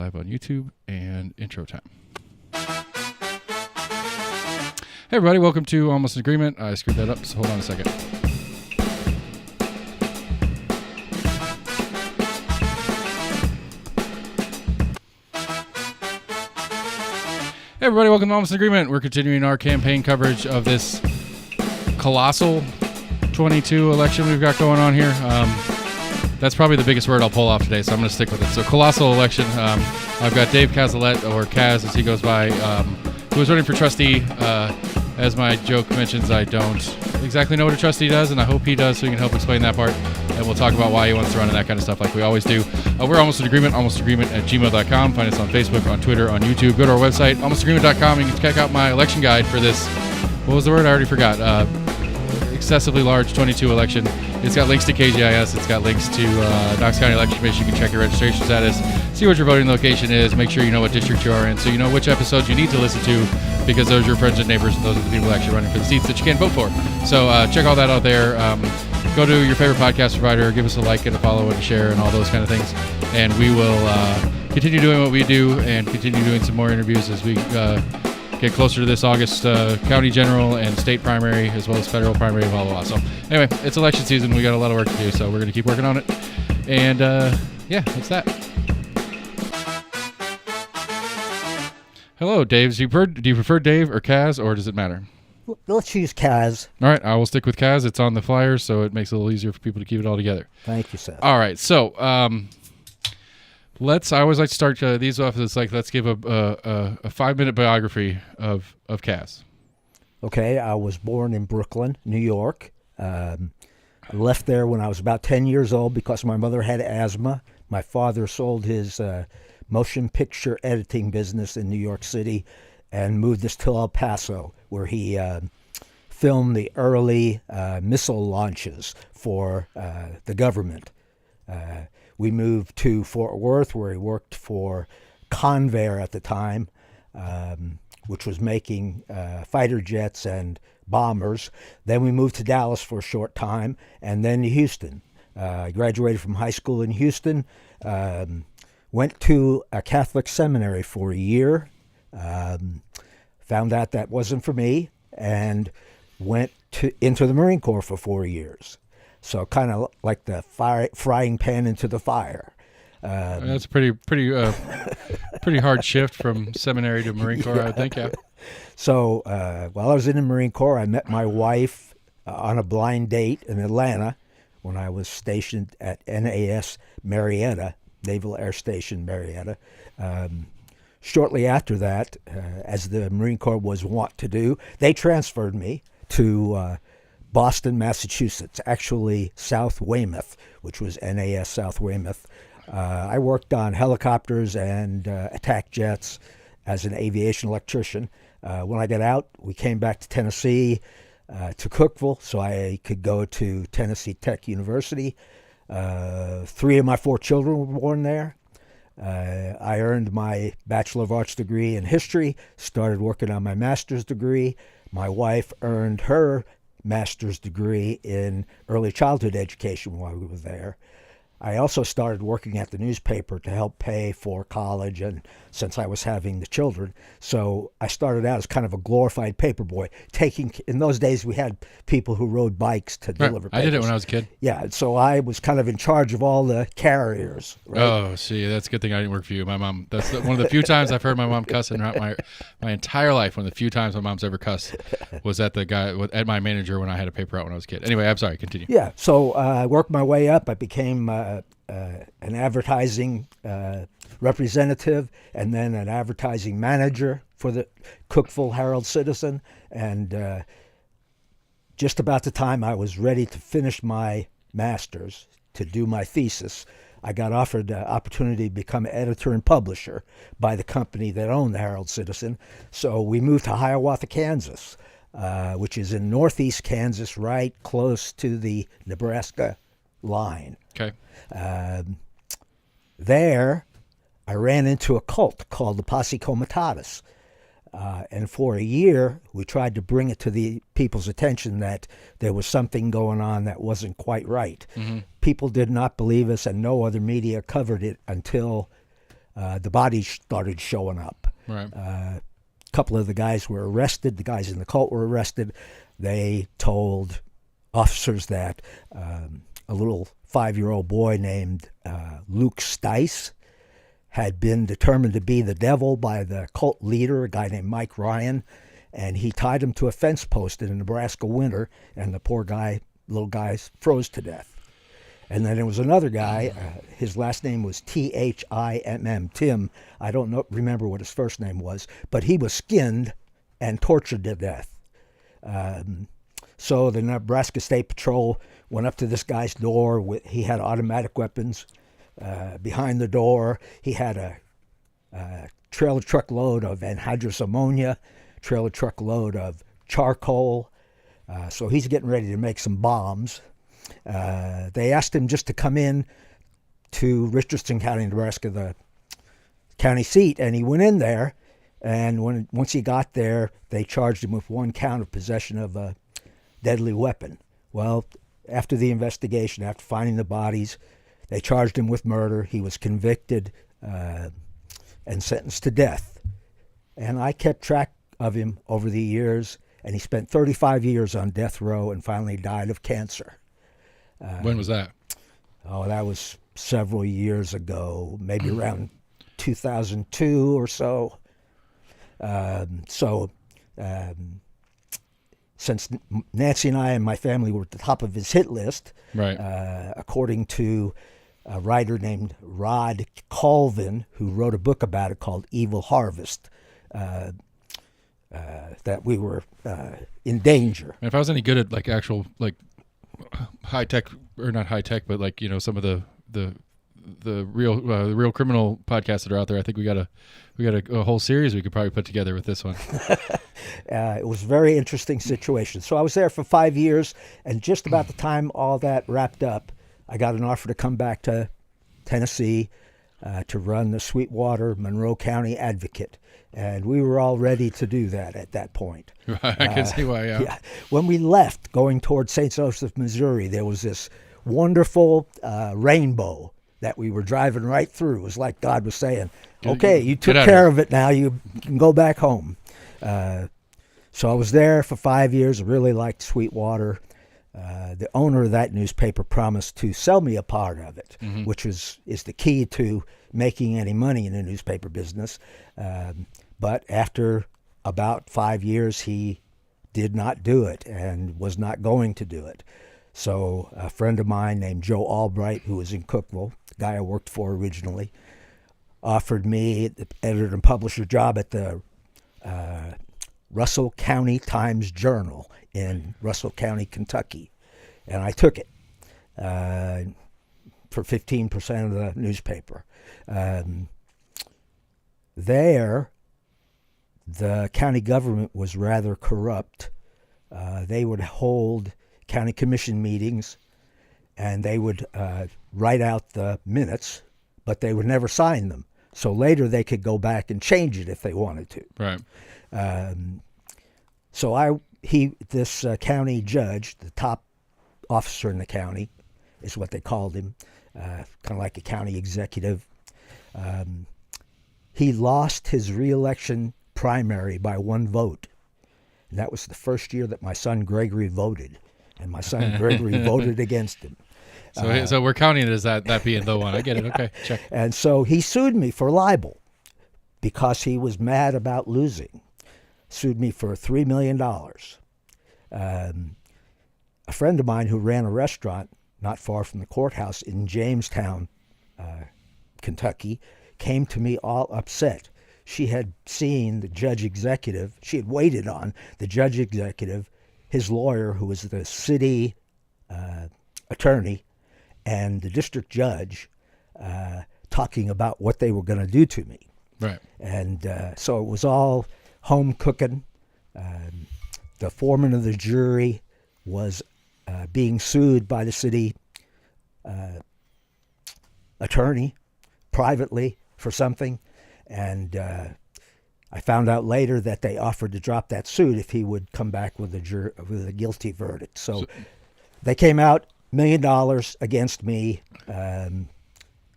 live on YouTube and intro time. Hey everybody, welcome to Almost an Agreement. I screwed that up, so hold on a second. Hey everybody, welcome to Almost an Agreement. We're continuing our campaign coverage of this colossal 22 election we've got going on here. That's probably the biggest word I'll pull off today, so I'm going to stick with it. So colossal election. I've got Dave Cazalet, or Kaz as he goes by, who is running for trustee. As my joke mentions, I don't exactly know what a trustee does, and I hope he does, so he can help explain that part. And we'll talk about why he wants to run and that kind of stuff like we always do. We're Almost an Agreement, almostagreement@gmail.com. Find us on Facebook, on Twitter, on YouTube. Go to our website, almostagreement.com. You can check out my election guide for this. What was the word? I already forgot. Excessively large 22 election. It's got links to KGIS. It's got links to Knox County Election Commission. You can check your registration status, see what your voting location is, make sure you know what district you are in, so you know which episodes you need to listen to, because those are your friends and neighbors, and those are the people actually running for the seats that you can't vote for. So check all that out there. Go to your favorite podcast provider, give us a like and a follow and a share and all those kind of things, and we will continue doing what we do and continue doing some more interviews as we get closer to this August county general and state primary, as well as federal primary of Aloha. So anyway, it's election season. We got a lot of work to do, so we're going to keep working on it. And yeah, that's that. Hello, Dave. Do you prefer Dave or Kaz, or does it matter? Let's use Kaz. All right, I will stick with Kaz. It's on the flyer, so it makes it a little easier for people to keep it all together. Thank you, sir. All right, so I always like to start these off as let's give a 5-minute biography of Kaz. Okay, I was born in Brooklyn, New York. I left there when I was about 10 years old because my mother had asthma. My father sold his motion picture editing business in New York City and moved us to El Paso, where he filmed the early missile launches for the government. We moved to Fort Worth, where he worked for Convair at the time, which was making fighter jets and bombers. Then we moved to Dallas for a short time, and then to Houston. I graduated from high school in Houston, went to a Catholic seminary for a year, found out that wasn't for me, and went into the Marine Corps for 4 years. So kind of like the frying pan into the fire. That's a pretty hard shift from seminary to Marine Corps, I would think, yeah. So while I was in the Marine Corps, I met my wife on a blind date in Atlanta when I was stationed at NAS Marietta, Naval Air Station Marietta. Shortly after that, as the Marine Corps was wont to do, they transferred me to Boston, Massachusetts, actually South Weymouth, which was NAS South Weymouth. I worked on helicopters and attack jets as an aviation electrician. When I got out, we came back to Tennessee, to Cookeville, so I could go to Tennessee Tech University. 3 of my 4 children were born there. I earned my Bachelor of Arts degree in history, started working on my master's degree. My wife earned her master's degree in early childhood education while we were there. I also started working at the newspaper to help pay for college, and since I was having the children. So I started out as kind of a glorified paper boy. In those days, we had people who rode bikes to deliver papers. I did it when I was a kid. Yeah, so I was kind of in charge of all the carriers. Right? Oh, see, that's a good thing I didn't work for you. My mom, that's one of the few times I've heard my mom cuss in my entire life. One of the few times my mom's ever cussed was at at my manager when I had a paper out when I was a kid. Anyway, I'm sorry, continue. Yeah, so I worked my way up. I became an advertising representative, and then an advertising manager for the Cookeville Herald-Citizen. And just about the time I was ready to finish my master's, to do my thesis, I got offered the opportunity to become editor and publisher by the company that owned the Herald-Citizen. So we moved to Hiawatha, Kansas, which is in northeast Kansas, right close to the Nebraska line. Okay. There, I ran into a cult called the Posse Comitatus. And for a year, we tried to bring it to the people's attention that there was something going on that wasn't quite right. Mm-hmm. People did not believe us, and no other media covered it until the bodies started showing up. Right. A couple of the guys were arrested. The guys in the cult were arrested. They told officers that a little 5-year-old boy named Luke Stice had been determined to be the devil by the cult leader, a guy named Mike Ryan, and he tied him to a fence post in a Nebraska winter, and the poor guy, little guy, froze to death. And then there was another guy, his last name was T-H-I-M-M, Tim. I don't remember what his first name was, but he was skinned and tortured to death. So the Nebraska State Patrol went up to this guy's door. He had automatic weapons behind the door. He had a trailer truck load of anhydrous ammonia, trailer truck load of charcoal. So he's getting ready to make some bombs. They asked him just to come in to Richardson County, Nebraska, the county seat, and he went in there. And once he got there, they charged him with 1 count of possession of a deadly weapon. Well, after the investigation, after finding the bodies, they charged him with murder. He was convicted and sentenced to death. And I kept track of him over the years, and he spent 35 years on death row and finally died of cancer. When was that? Oh, that was several years ago, maybe around 2002 or so. Since Nancy and I and my family were at the top of his hit list, Right. According to a writer named Rod Colvin, who wrote a book about it called Evil Harvest, that we were in danger. And if I was any good at like actual like high tech, or not high tech, but like, you know, some of the real criminal podcasts that are out there, I think we got a whole series we could probably put together with this one. It was a very interesting situation. So I was there for 5 years, and just about the time all that wrapped up, I got an offer to come back to Tennessee to run the Sweetwater Monroe County Advocate. And we were all ready to do that at that point. I can see why, yeah. When we left, going towards St. Joseph, Missouri, there was this wonderful rainbow that we were driving right through. It was like God was saying, okay, you took care of it now. You can go back home. So I was there for 5 years. I really liked Sweetwater. The owner of that newspaper promised to sell me a part of it, which is the key to making any money in the newspaper business. But after about 5 years, he did not do it and was not going to do it. So a friend of mine named Joe Albright, who was in Cookville, the guy I worked for originally, offered me the editor and publisher job at the Russell County Times-Journal in Russell County, Kentucky. And I took it for 15% of the newspaper. There, the county government was rather corrupt. They would hold county commission meetings, and they would write out the minutes, but they would never sign them. So later they could go back and change it if they wanted to. Right. This county judge, the top officer in the county, is what they called him, kind of like a county executive. He lost his reelection primary by 1 vote. And that was the first year that my son Gregory voted. And my son Gregory voted against him. So we're counting it as that being the one. I get it. Okay, check. And so he sued me for libel because he was mad about losing. Sued me for $3 million. A friend of mine who ran a restaurant not far from the courthouse in Jamestown, Kentucky, came to me all upset. She had seen the judge executive. She had waited on the judge executive, his lawyer, who was the city attorney, and the district judge talking about what they were going to do to me. Right. And so it was all home cooking. The foreman of the jury was being sued by the city attorney privately for something. And I found out later that they offered to drop that suit if he would come back with a guilty verdict. So they came out $1 million against me and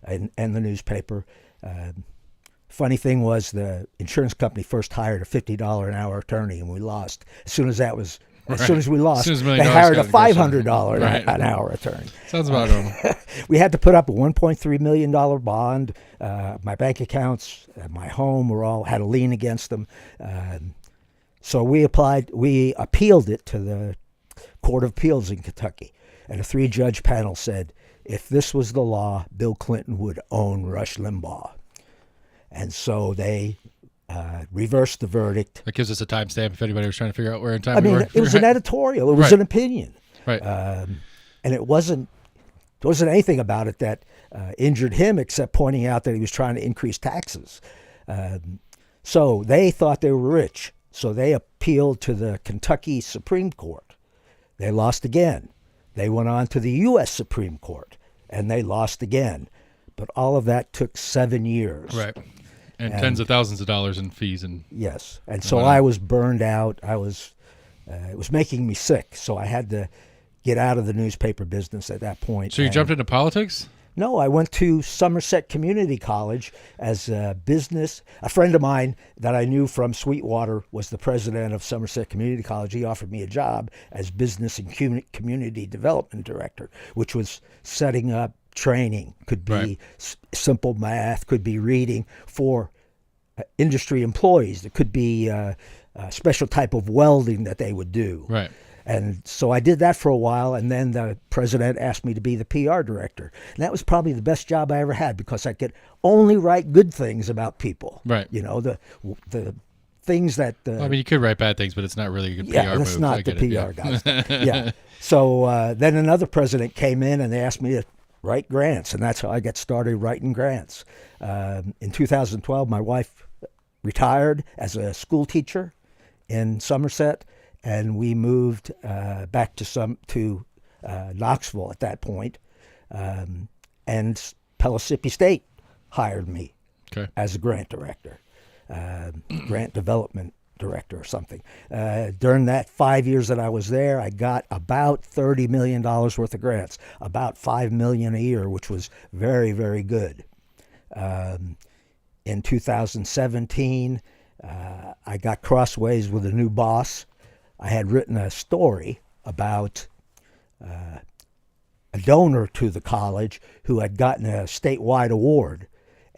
the newspaper. Funny thing was the insurance company first hired a $50 an hour attorney, and we lost. As soon as we lost, they hired a $500 an hour attorney. Sounds about normal. We had to put up a $1.3 million bond. My bank accounts, my home, had a lien against them. So we appealed it to the Court of Appeals in Kentucky. And a 3-judge panel said, if this was the law, Bill Clinton would own Rush Limbaugh. And so they reversed the verdict. That gives us a timestamp if anybody was trying to figure out where in time we were. It was an editorial. It was an opinion. Right. And there wasn't anything about it that injured him except pointing out that he was trying to increase taxes. So they thought they were rich. So they appealed to the Kentucky Supreme Court. They lost again. They went on to the U.S. Supreme Court, and they lost again. But all of that took 7 years. Right. And tens of thousands of dollars in fees. Yes. And so I was burned out. It was making me sick. So I had to get out of the newspaper business at that point. So you jumped into politics? No, I went to Somerset Community College as a business. A friend of mine that I knew from Sweetwater was the president of Somerset Community College. He offered me a job as business and community development director, which was setting up training, could be simple math, could be reading for industry employees. It could be a special type of welding that they would do. Right. And so I did that for a while, and then the president asked me to be the PR director. And that was probably the best job I ever had because I could only write good things about people. Right. You know, the things that... I mean, you could write bad things, but it's not really a good PR move. Yeah, that's not the PR guys. Yeah. So then another president came in, and they asked me to write grants, and that's how I got started writing grants. In 2012, my wife retired as a school teacher in Somerset, and we moved back to Knoxville at that point. And Pellissippi State hired me as a grant director, grant development director or something. During that 5 years that I was there, I got about $30 million worth of grants, about $5 million a year, which was very, very good. In 2017, I got crossways with a new boss. I had written a story about a donor to the college who had gotten a statewide award.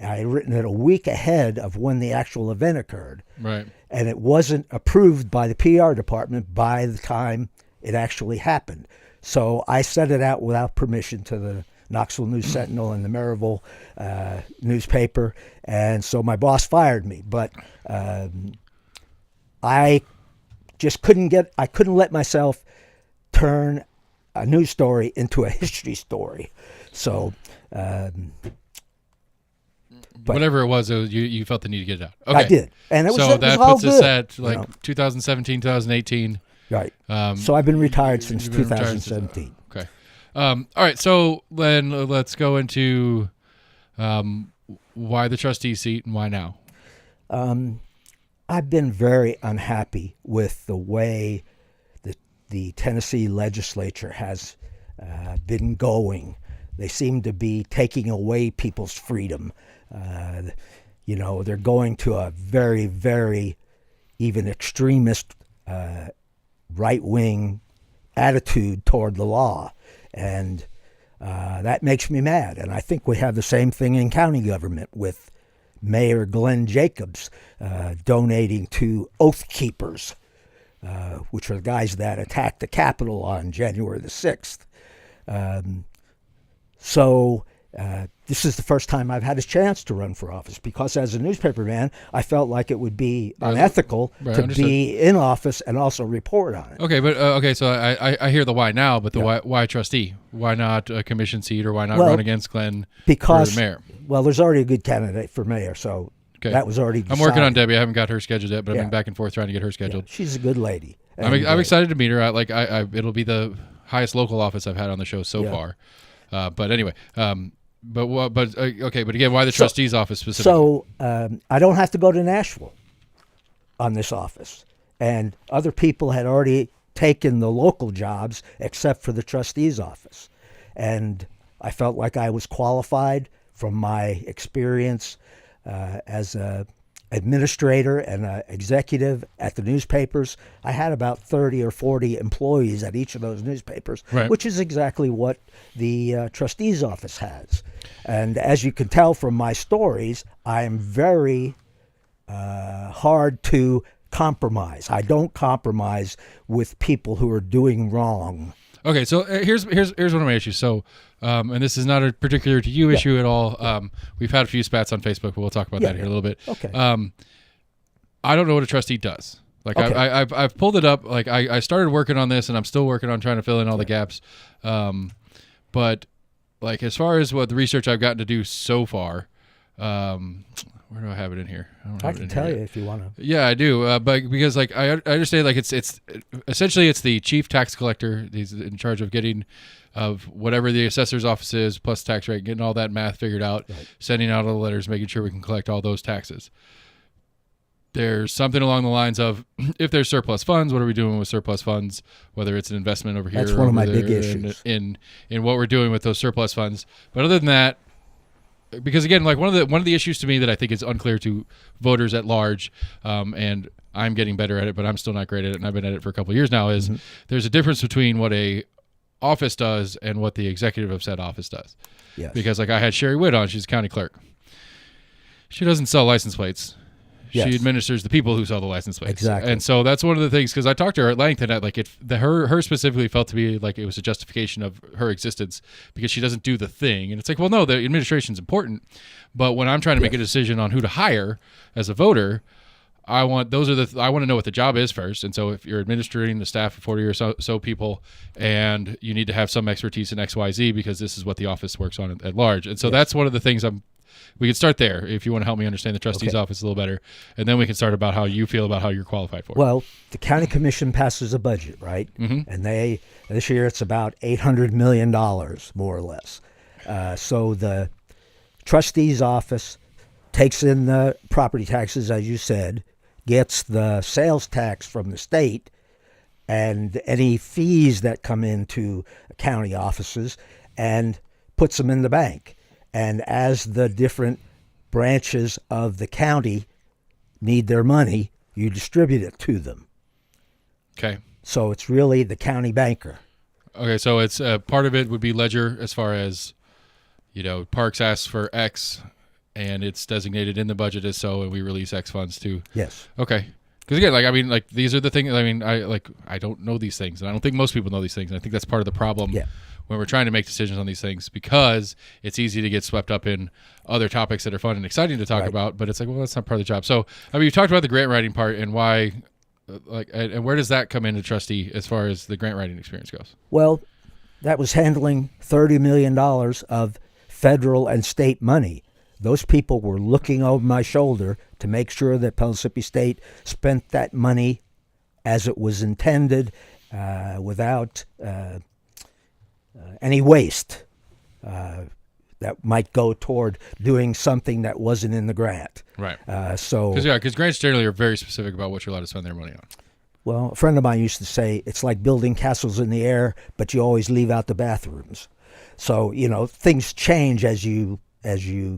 I had written it a week ahead of when the actual event occurred. Right. And it wasn't approved by the PR department by the time it actually happened. So I sent it out without permission to the Knoxville News Sentinel and the Maryville newspaper. And so my boss fired me. But I just couldn't let myself turn a news story into a history story. So... whatever it was, you felt the need to get it out. Okay. I did. And that puts us at 2017, 2018. Right. So I've been retired since 2017. Okay. All right. So then let's go into why the trustee seat and why now? I've been very unhappy with the way the Tennessee legislature has been going. They seem to be taking away people's freedom. They're going to a very, very even extremist right-wing attitude toward the law. And that makes me mad. And I think we have the same thing in county government with Mayor Glenn Jacobs donating to Oath Keepers, which are the guys that attacked the Capitol on January the 6th. So this is the first time I've had a chance to run for office because as a newspaper man, I felt like it would be unethical to be in office and also report on it. Okay, but so I hear the why now, but the why trustee? Why not a commission seat or why not run against Glenn for the mayor? Well, there's already a good candidate for mayor, so that was already decided. I'm working on Debbie. I haven't got her scheduled yet, but I've been back and forth trying to get her scheduled. Yeah, she's a good lady. I'm excited to meet her. It'll be the highest local office I've had on the show so far. But anyway, but again, why the trustee's office specifically? So I don't have to go to Nashville on this office, and other people had already taken the local jobs except for the trustee's office, and I felt like I was qualified from my experience as a administrator and an executive at the newspapers. I had about 30 or 40 employees at each of those newspapers, Right. which is exactly what the trustee's office has. And as you can tell from my stories, I am very hard to compromise. I don't compromise with people who are doing wrong. Okay, so here's one of my issues. So, and this is not a particular to you issue at all. We've had a few spats on Facebook, but we'll talk about that here in a little bit. Okay. I don't know what a trustee does. Like Okay. I've pulled it up. Like I started working on this, and I'm still working on trying to fill in all the gaps. But like as far as what the research I've gotten to do so far, where do I have it in here? Don't I have it can in tell here you yet. if you want to. Yeah, I do. But because like I understand, like it's essentially it's the chief tax collector. He's in charge of getting of whatever the assessor's office is plus tax rate, getting all that math figured out, sending out all the letters, making sure we can collect all those taxes. There's something along the lines of if there's surplus funds, what are we doing with surplus funds? Whether it's an investment over here, That's or one of over my there, big issues. in what we're doing with those surplus funds. But other than that, because again, like one of the issues to me that I think is unclear to voters at large, and I'm getting better at it, but I'm still not great at it, and I've been at it for a couple of years now, is there's a difference between what a office does and what the executive of said office does. Yes. Because like I had Sherry Witt on, she's a county clerk. She doesn't sell license plates. Yes. She administers the people who sell the license plates. Exactly. And so that's one of the things, because I talked to her at length, and her specifically felt to be like it was a justification of her existence because she doesn't do the thing. And it's like, well, no, the administration's important, but when I'm trying to make a decision on who to hire as a voter, I want to know what the job is first. And so if you're administering the staff of 40 or so people, and you need to have some expertise in XYZ because this is what the office works on at large. And so that's one of the things we can start there if you want to help me understand the trustee's office a little better. And then we can start about how you feel about how you're qualified for it. Well, the county commission passes a budget, right? Mm-hmm. And this year it's about $800 million, more or less. So the trustee's office takes in the property taxes, as you said, gets the sales tax from the state, and any fees that come into county offices, and puts them in the bank. And as the different branches of the county need their money, you distribute it to them. Okay. So it's really the county banker. Okay, so it's part of it would be ledger as far as, Parks asks for X, and it's designated in the budget as so, and we release X funds to. Yes. Okay. Because again, these are the things. I don't know these things, and I don't think most people know these things. And I think that's part of the problem when we're trying to make decisions on these things, because it's easy to get swept up in other topics that are fun and exciting to talk about. But it's like, well, that's not part of the job. So, you talked about the grant writing part and why, and where does that come into trustee as far as the grant writing experience goes? Well, that was handling $30 million of federal and state money. Those people were looking over my shoulder to make sure that Pellissippi State spent that money as it was intended, without any waste that might go toward doing something that wasn't in the grant. Right. Because grants generally are very specific about what you're allowed to spend their money on. Well, a friend of mine used to say it's like building castles in the air, but you always leave out the bathrooms. So, things change as you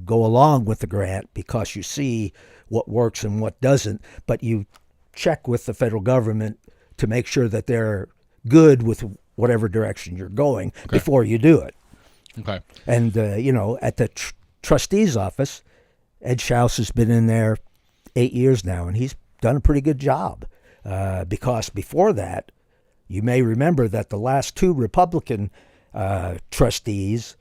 go along with the grant, because you see what works and what doesn't, but you check with the federal government to make sure that they're good with whatever direction you're going before you do it. Okay. And, at the trustee's office, Ed Schaus has been in there 8 years now, and he's done a pretty good job, because before that, you may remember that the last two Republican trustees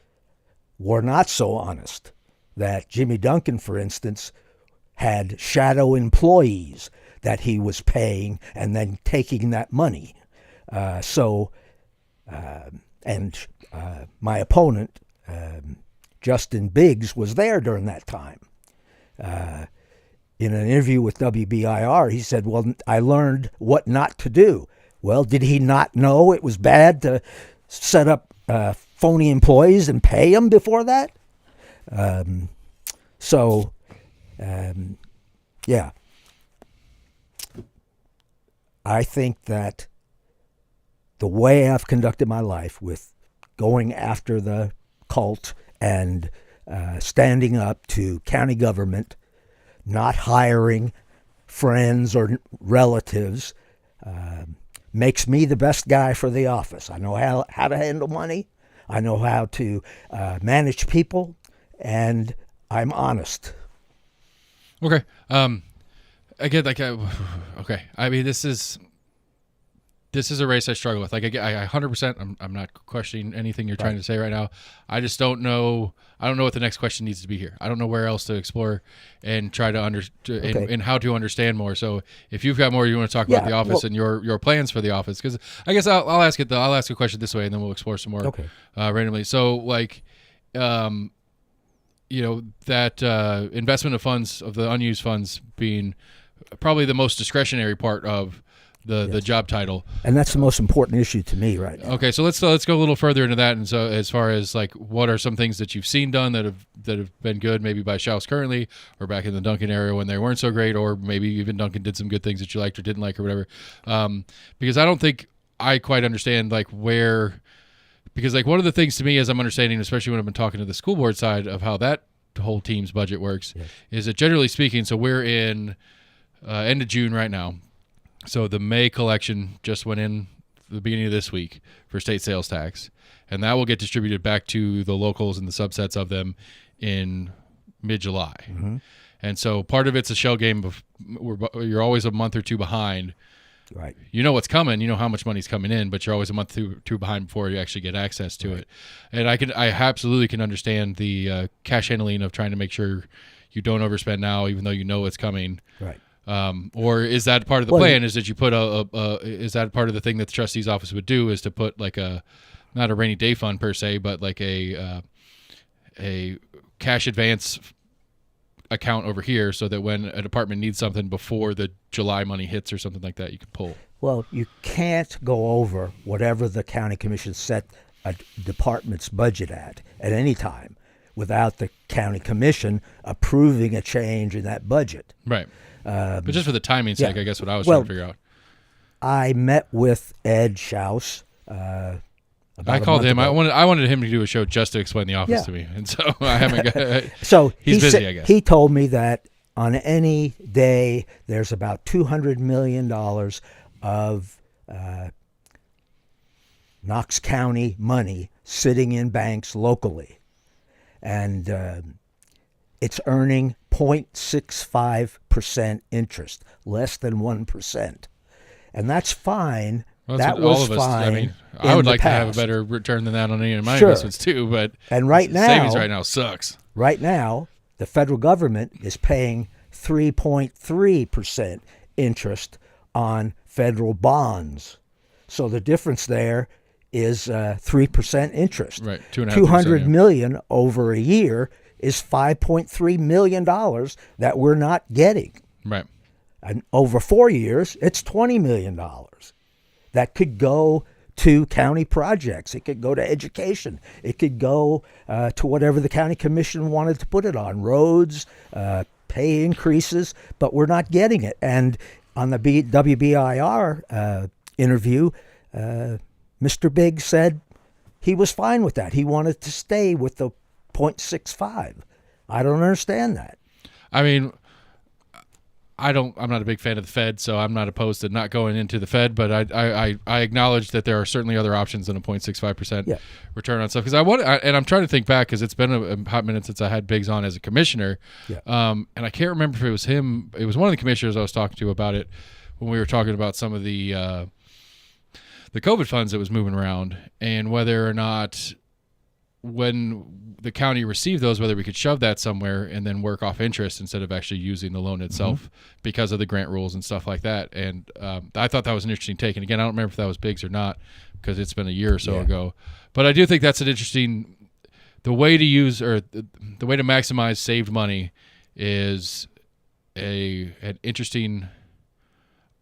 were not so honest. That Jimmy Duncan, for instance, had shadow employees that he was paying and then taking that money. My opponent, Justin Biggs, was there during that time. In an interview with WBIR, he said, well, I learned what not to do. Well, did he not know it was bad to set up phony employees and pay them before that? I think that the way I've conducted my life, with going after the cult and standing up to county government not hiring friends or relatives makes me the best guy for the office. I know how to handle money. I know how to manage people, and I'm honest. Okay. Again, okay. I mean, this is a race I struggle with. Like, I 100%. I'm not questioning anything you're trying to say right now. I just don't know. I don't know what the next question needs to be here. I don't know where else to explore and try to and how to understand more. So, if you've got more you want to talk about the office and your plans for the office, because I guess I'll ask it. I'll ask a question this way, and then we'll explore some more randomly. So, like, that investment of funds, of the unused funds, being probably the most discretionary part of the job title, and that's the most important issue to me right now. Okay, so let's go a little further into that. And so, as far as like, what are some things that you've seen done that have been good, maybe by Schaus currently, or back in the Duncan era when they weren't so great, or maybe even Duncan did some good things that you liked or didn't like or whatever. Because I don't think I quite understand like where, because like one of the things to me, as I'm understanding, especially when I've been talking to the school board side of how that whole team's budget works, is that generally speaking, so we're in end of June right now. So the May collection just went in the beginning of this week for state sales tax, and that will get distributed back to the locals and the subsets of them in mid-July. Mm-hmm. And so part of it's a shell game of you're always a month or two behind. Right. You know what's coming. You know how much money's coming in, but you're always a month or two behind before you actually get access to it. And I absolutely can understand the cash handling of trying to make sure you don't overspend now, even though you know it's coming. Right. Or is that part of the plan? Is that you put is that part of the thing that the trustee's office would do, is to put like not a rainy day fund per se, but like a cash advance account over here, so that when a department needs something before the July money hits or something like that, you can pull. Well, you can't go over whatever the county commission set a department's budget at any time without the county commission approving a change in that budget. Right. But just for the timing's sake, I guess what I was trying to figure out. I met with Ed Schaus. I called him. I wanted him to do a show just to explain the office to me, and so I haven't got. So he's busy, I guess. He told me that on any day there's about $200 million of Knox County money sitting in banks locally, and it's earning 0.65% interest, less than 1%, and that's fine. Well, that was fine. I mean, I would like to have a better return than that on any of my investments too, but savings right now sucks. Right now, the federal government is paying 3.3% interest on federal bonds. So the difference there is 3% interest. Right, 2.5%. $200 million over a year is $5.3 million that we're not getting. Right. And over 4 years, it's $20 million. That could go to county projects. It could go to education. It could go to whatever the county commission wanted to put it on, roads, pay increases, but we're not getting it. And on the WBIR interview, Mr. Biggs said he was fine with that. He wanted to stay with the 0.65. I don't understand that. I mean, I'm not a big fan of the Fed, so I'm not opposed to not going into the Fed, but I acknowledge that there are certainly other options than a 0.65% return on stuff. Because I'm trying to think back, because it's been a hot minute since I had Biggs on as a commissioner, and I can't remember if it was him. It was one of the commissioners I was talking to about it when we were talking about some of the COVID funds that was moving around, and whether or not, when the county received those, whether we could shove that somewhere and then work off interest instead of actually using the loan itself, because of the grant rules and stuff like that. And I thought that was an interesting take. And again, I don't remember if that was Biggs or not, because it's been a year or so ago. But I do think that's an interesting, the way to use, or the way to maximize saved money is an interesting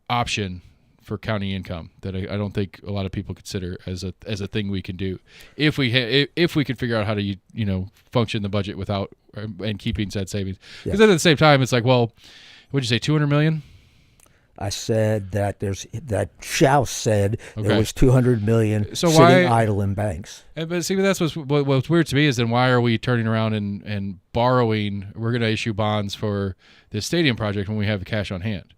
option for county income that I don't think a lot of people consider as a thing we can do if we could figure out how to function the budget without and keeping said savings. Because at the same time, it's like, well, what'd you say, $200 million? I said that Schaus said Okay. there was $200 million So sitting why- idle in banks. But see, that's what's weird to me is then why are we turning around and borrowing? We're going to issue bonds for this stadium project when we have cash on hand.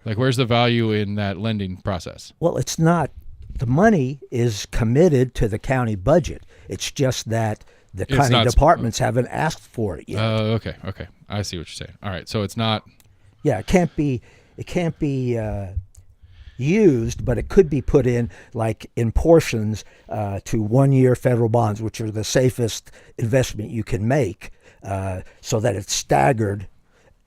Like, where's the value in that lending process? Well, it's not. The money is committed to the county budget. It's just that the It's county not- departments haven't asked for it yet. Okay. I see what you're saying. All right, so it's not. Yeah, it can't be used, but it could be put in like in portions to 1-year federal bonds, which are the safest investment you can make, so that it's staggered,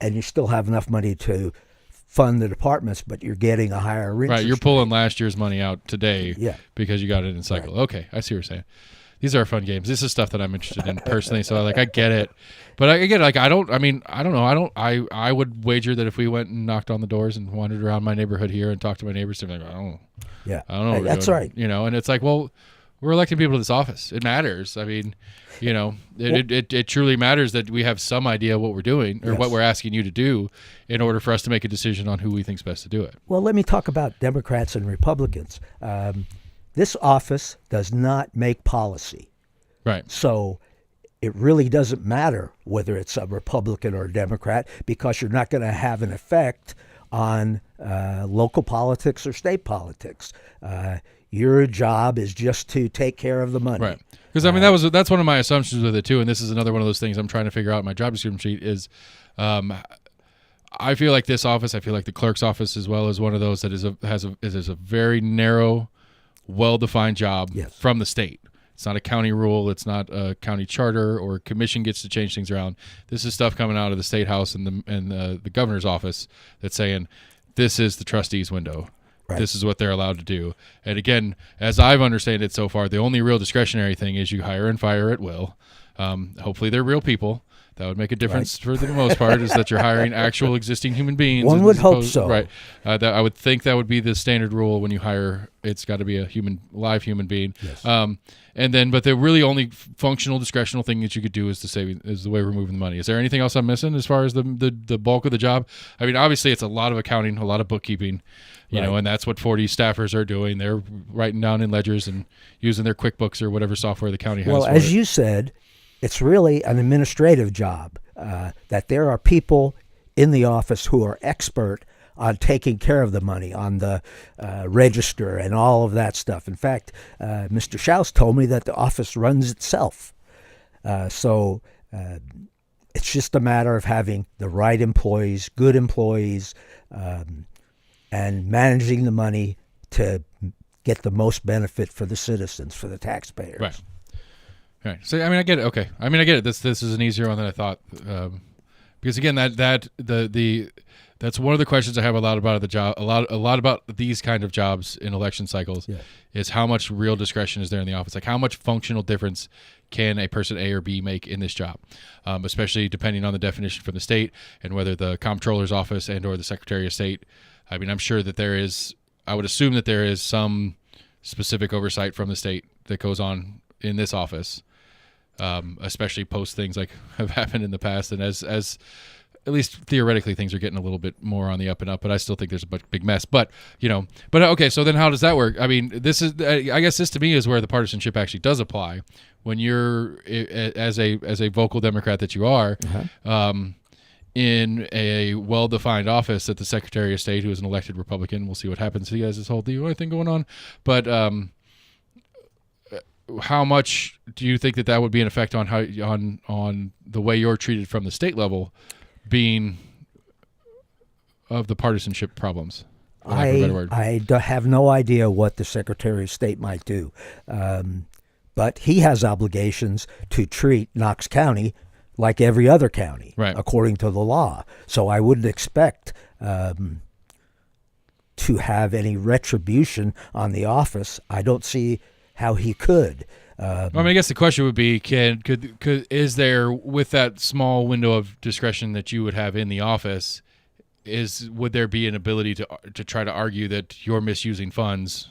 and you still have enough money to fund the departments, but you're getting a higher interest. Right, you're pulling last year's money out today Yeah. because you got it in cycle. Right. Okay, I see what you're saying. These are fun games. This is stuff that I'm interested in personally, so I get it. But I get it. Like, I don't know. I would wager that if we went and knocked on the doors and wandered around my neighborhood here and talked to my neighbors, they'd be like, I don't know. Yeah. I don't know what we're That's doing. right. And it's like, well, we're electing people to this office. It matters. I mean, it truly matters that we have some idea what we're doing or what we're asking you to do in order for us to make a decision on who we think's best to do it. Well, let me talk about Democrats and Republicans. This office does not make policy. Right. So it really doesn't matter whether it's a Republican or a Democrat, because you're not going to have an effect on local politics or state politics. Your job is just to take care of the money. Right. Because that's one of my assumptions with it too, and this is another one of those things I'm trying to figure out in my job description sheet is, I feel like this office, I feel like the clerk's office as well is one of those that is a very narrow, well-defined job from the state. It's not a county rule. It's not a county charter or commission gets to change things around. This is stuff coming out of the state house and the governor's office that's saying this is the trustees' window. Right. This is what they're allowed to do. And again, as I've understood it so far, the only real discretionary thing is you hire and fire at will. Hopefully they're real people. That would make a difference for the most part, is that you're hiring actual existing human beings. One would hope so. Right. That I would think that would be the standard rule when you hire. It's got to be a live human being. Yes. But the really only functional, discretional thing that you could do is the way we're moving the money. Is there anything else I'm missing as far as the bulk of the job? I mean, obviously it's a lot of accounting, a lot of bookkeeping, you know, and that's what 40 staffers are doing. They're writing down in ledgers and using their QuickBooks or whatever software the county has. Well, as you said, it's really an administrative job, that there are people in the office who are expert on taking care of the money, on the register and all of that stuff. In fact, Mr. Schaus told me that the office runs itself. So it's just a matter of having the right employees, good employees, and managing the money to get the most benefit for the citizens, for the taxpayers. Right. Right. So I mean, I get it. Okay. I mean, I get it. This is an easier one than I thought, because again, that's one of the questions I have a lot about the job. A lot about these kind of jobs in election cycles is how much real discretion is there in the office. Like, how much functional difference can a person A or B make in this job, especially depending on the definition from the state and whether the comptroller's office and or the Secretary of State. I mean, I'm sure that there is. I would assume that there is some specific oversight from the state that goes on in this office. Especially post things like have happened in the past, and as at least theoretically things are getting a little bit more on the up and up, but I still think there's a big mess. But okay, so then how does that work? I mean, this is, I guess this to me is where the partisanship actually does apply when you're as a vocal Democrat that you are. In a well-defined office that the Secretary of State, who is an elected Republican, we'll see what happens. He has this whole DUI thing going on, but how much do you think that would be an effect on how on the way you're treated from the state level, being of the partisanship problems? I have no idea what the Secretary of State might do, but he has obligations to treat Knox County like every other county, according to the law. So I wouldn't expect to have any retribution on the office. I don't see how he could. I mean, I guess the question would be: is there, with that small window of discretion that you would have in the office, would there be an ability to try to argue that you're misusing funds?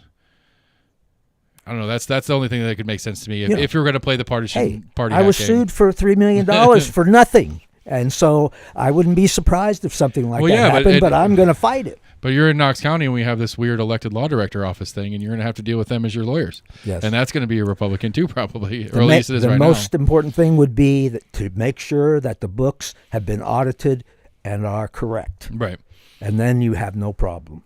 I don't know. That's the only thing that could make sense to me. If you're going to play the party, I was sued for $3 million for nothing. And so I wouldn't be surprised if something like that happened, but I'm going to fight it. But you're in Knox County, and we have this weird elected law director office thing, and you're going to have to deal with them as your lawyers. Yes. And that's going to be a Republican too, probably, or at least it is right now. The most important thing would be to make sure that the books have been audited and are correct. Right. And then you have no problem.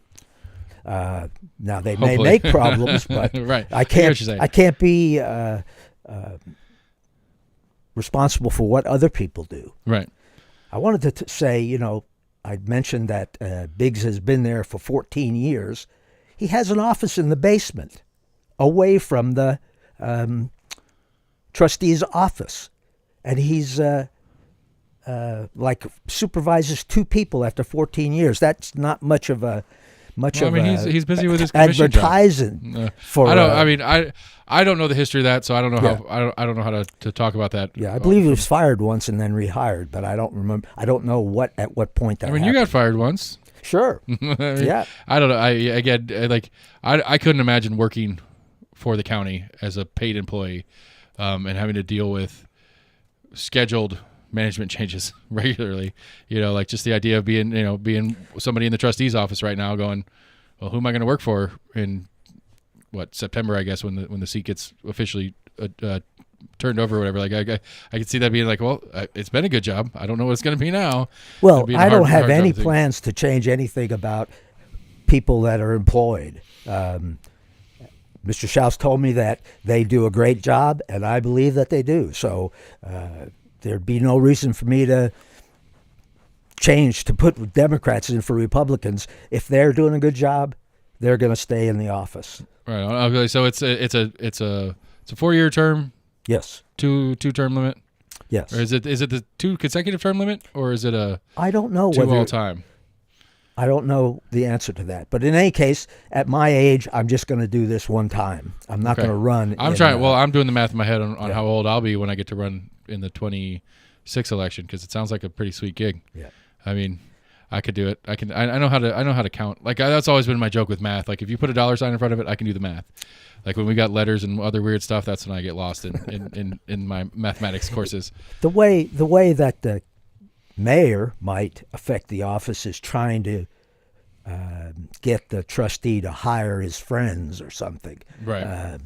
Now they Hopefully. may make problems, but right. I can't be responsible for what other people do. Right. I wanted to say, I mentioned that Biggs has been there for 14 years. He has an office in the basement, away from the trustee's office, and he's like supervises 2 people after 14 years. That's not much of a he's busy with his commission advertising job. for. I don't know the history of that, so I don't know how I don't know how to talk about that. Yeah, I believe he was fired once and then rehired, but I don't remember. I don't know at what point that. You got fired once. Sure. Yeah. I don't know. I couldn't imagine working for the county as a paid employee, and having to deal with scheduled management changes regularly. Just the idea of being somebody in the trustee's office right now going, well, who am I going to work for in September, I guess, when the seat gets officially turned over or whatever. I could see that being like, well, it's been a good job. I don't know what it's going to be now. Well, I don't have any plans to change anything about people that are employed. Mr. Schaus told me that they do a great job, and I believe that they do. So there'd be no reason for me to change to put Democrats in for Republicans. If they're doing a good job, they're going to stay in the office. Right. Okay. So it's a 4-year term. Yes. 2-term limit. Yes. Or is it the 2 consecutive term limit, or is it I don't know 2 all time? I don't know the answer to that. But in any case, at my age, I'm just going to do this one time. I'm not going to run. I'm doing the math in my head on how old I'll be when I get to run in the 26 election, because it sounds like a pretty sweet gig. Yeah. I could do it. I know how to count. That's always been my joke with math. Like, if you put a dollar sign in front of it, I can do the math. Like when we got letters and other weird stuff, that's when I get lost in my mathematics courses. The way that the mayor might affect the office is trying to get the trustee to hire his friends or something. Right.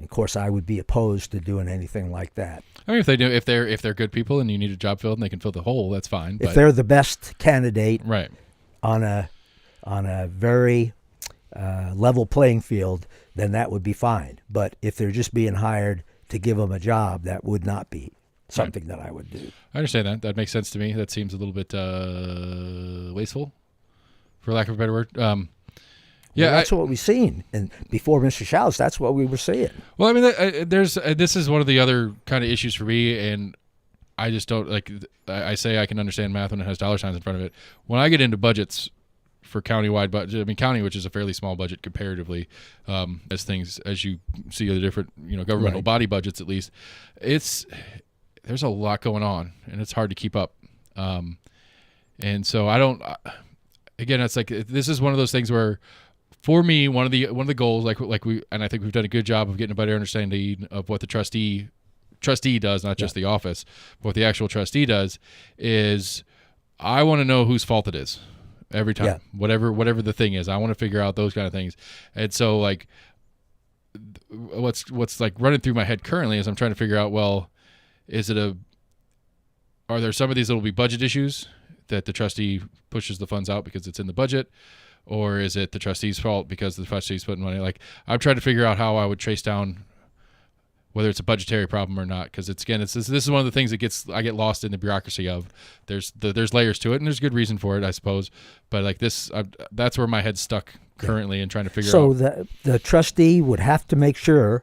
Of course, I would be opposed to doing anything like that. If they do, if they're good people and you need a job filled and they can fill the hole, that's fine. If they're the best candidate, right, on a very level playing field, then that would be fine. But if they're just being hired to give them a job, that would not be something that I would do. I understand that. That makes sense to me. That seems a little bit wasteful, for lack of a better word. Yeah, that's what we've seen, and before Mr. Schaus, that's what we were seeing. Well, this is one of the other kind of issues for me, and I just don't like. I say I can understand math when it has dollar signs in front of it. When I get into budgets for countywide budget, county, which is a fairly small budget comparatively, as you see the different governmental body budgets, at least, there's a lot going on, and it's hard to keep up. And so I don't. Again, it's like this is one of those things where. For me, one of the goals, I think we've done a good job of getting a better understanding of what the trustee does, not just the office, but what the actual trustee does, is I want to know whose fault it is every time, whatever the thing is. I want to figure out those kind of things, and so what's like running through my head currently is I'm trying to figure out, well, are there some of these that will be budget issues that the trustee pushes the funds out because it's in the budget? Or is it the trustee's fault because the trustee's putting money? Like, I'm trying to figure out how I would trace down whether it's a budgetary problem or not. Because this is one of the things that I get lost in the bureaucracy of. There's layers to it, and there's good reason for it, I suppose. But like this, that's where my head's stuck currently in trying to figure out. So the trustee would have to make sure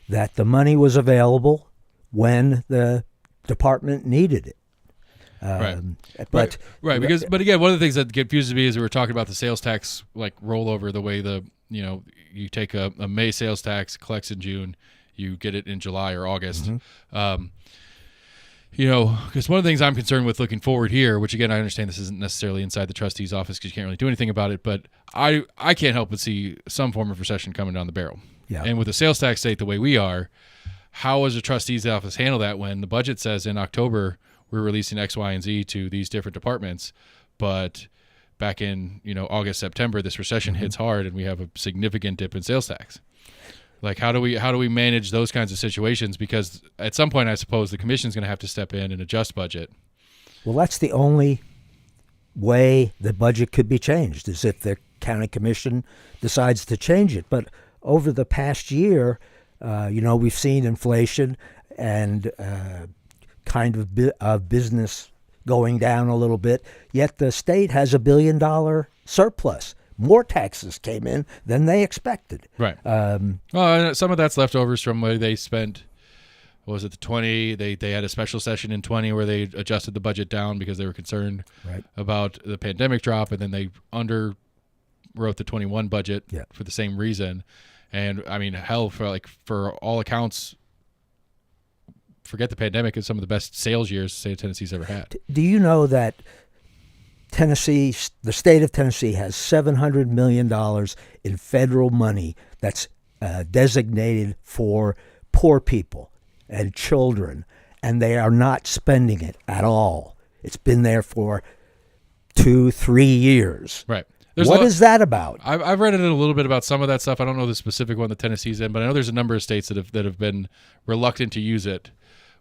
that the money was available when the department needed it. But again, one of the things that confuses me is we were talking about the sales tax rollover, the way you take a May sales tax, collects in June, you get it in July or August. Mm-hmm. Because one of the things I'm concerned with looking forward here, which again I understand this isn't necessarily inside the trustee's office because you can't really do anything about it, but I can't help but see some form of recession coming down the barrel. Yeah. And with the sales tax state the way we are, how does the trustee's office handle that when the budget says in October we're releasing X, Y, and Z to these different departments, but back in, August, September, this recession hits hard and we have a significant dip in sales tax. Like, how do we manage those kinds of situations? Because at some point, I suppose the commission's going to have to step in and adjust budget. Well, that's the only way the budget could be changed, is if the county commission decides to change it. But over the past year, we've seen inflation and kind of business going down a little bit, yet the state has $1 billion surplus. More taxes came in than they expected. Right. Well, some of that's leftovers from where they spent, what was it, the 20? They had a special session in 20 where they adjusted the budget down because they were concerned about the pandemic drop, and then they underwrote the 21 budget for the same reason. And I mean, hell, for all accounts, forget the pandemic, it's some of the best sales years the state of Tennessee's ever had. Do you know that Tennessee, the state of Tennessee, has $700 million in federal money that's designated for poor people and children, and they are not spending it at all. It's been there for 2-3 years. Right. What is that about? I've read it a little bit about some of that stuff. I don't know the specific one that Tennessee's in, but I know there's a number of states that have been reluctant to use it.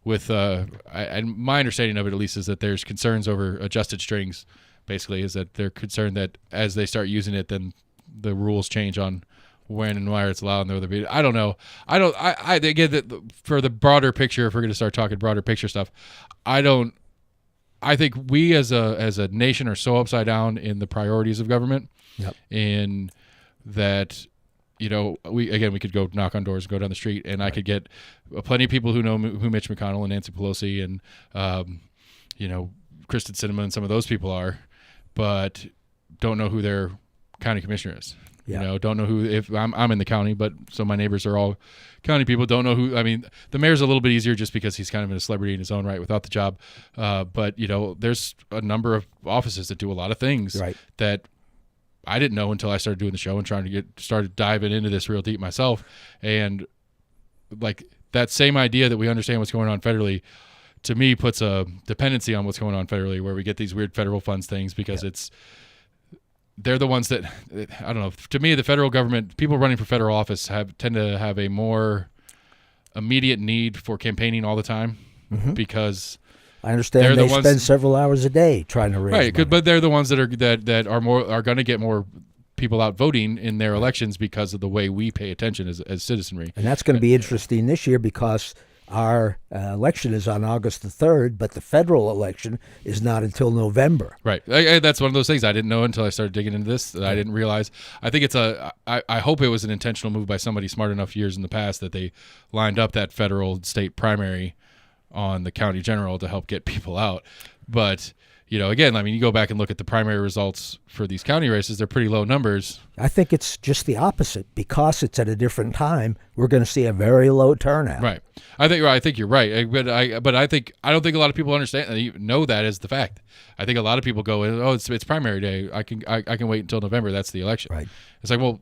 With my understanding of it, at least, is that there's concerns over adjusted strings. Basically, is that they're concerned that as they start using it, then the rules change on when and where it's allowed and whether I don't know. I get that for the broader picture. If we're going to start talking broader picture stuff, I think we as a nation are so upside down in the priorities of government. Yep. In that, we could go knock on doors, go down the street, and I could get plenty of people who know who Mitch McConnell and Nancy Pelosi and Kristen Sinema and some of those people are, but don't know who their county commissioner is. Yeah. Don't know who. If I'm in the county, but so my neighbors are all county people. Don't know who. I mean, the mayor's a little bit easier just because he's kind of a celebrity in his own right without the job. But there's a number of offices that do a lot of things that I didn't know until I started doing the show and started diving into this real deep myself. And like that same idea that we understand what's going on federally, to me, puts a dependency on what's going on federally, where we get these weird federal funds things because they're the ones that, I don't know, to me, the federal government, people running for federal office tend to have a more immediate need for campaigning all the time because I understand they spend several hours a day trying to raise money. But they're the ones that are going to get more people out voting in their elections because of the way we pay attention as citizenry. And that's going to be interesting this year because our election is on August the 3rd, but the federal election is not until November. Right. That's one of those things I didn't know until I started digging into this that I didn't realize. I think I hope it was an intentional move by somebody smart enough years in the past that they lined up that federal state primary on the county general to help get people out. But, again, I mean, you go back and look at the primary results for these county races, they're pretty low numbers. I think it's just the opposite. Because it's at a different time, we're going to see a very low turnout. Right. I think you're right. But I don't think a lot of people understand know that as the fact. I think a lot of people go, oh, it's primary day. I can wait until November. That's the election. Right. It's like, well,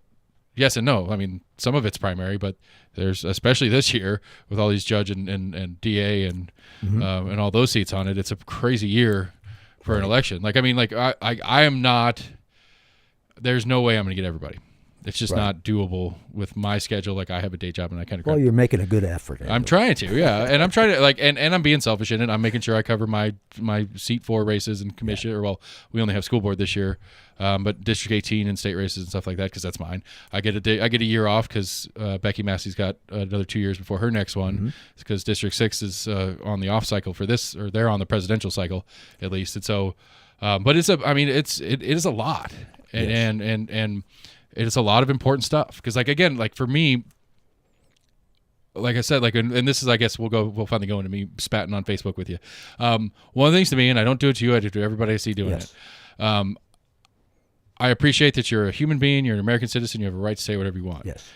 yes and no. I mean, some of it's primary, but there's, especially this year with all these judge and DA and all those seats on it, it's a crazy year for an election. Like, I mean, like I am not, there's no way I'm going to get everybody. It's just not doable with my schedule. Like, I have a day job and I kind of. Well, you're making a good effort. I'm trying to, yeah, and I'm trying to and I'm being selfish in it. I'm making sure I cover my seat 4 races and commission. Or well, we only have school board this year, but District 18 and state races and stuff like that because that's mine. I get a year off because Becky Massey's got another 2 years before her next one because District 6 is on the off cycle for this, or they're on the presidential cycle at least, and so. But it is a lot, and it is a lot of important stuff. Because for me, like I said, and this is, I guess we'll finally go into me spatting on Facebook with you. One of the things to me, and I don't do it to you, I do it to everybody I see doing it. I appreciate that you're a human being, you're an American citizen, you have a right to say whatever you want. Yes.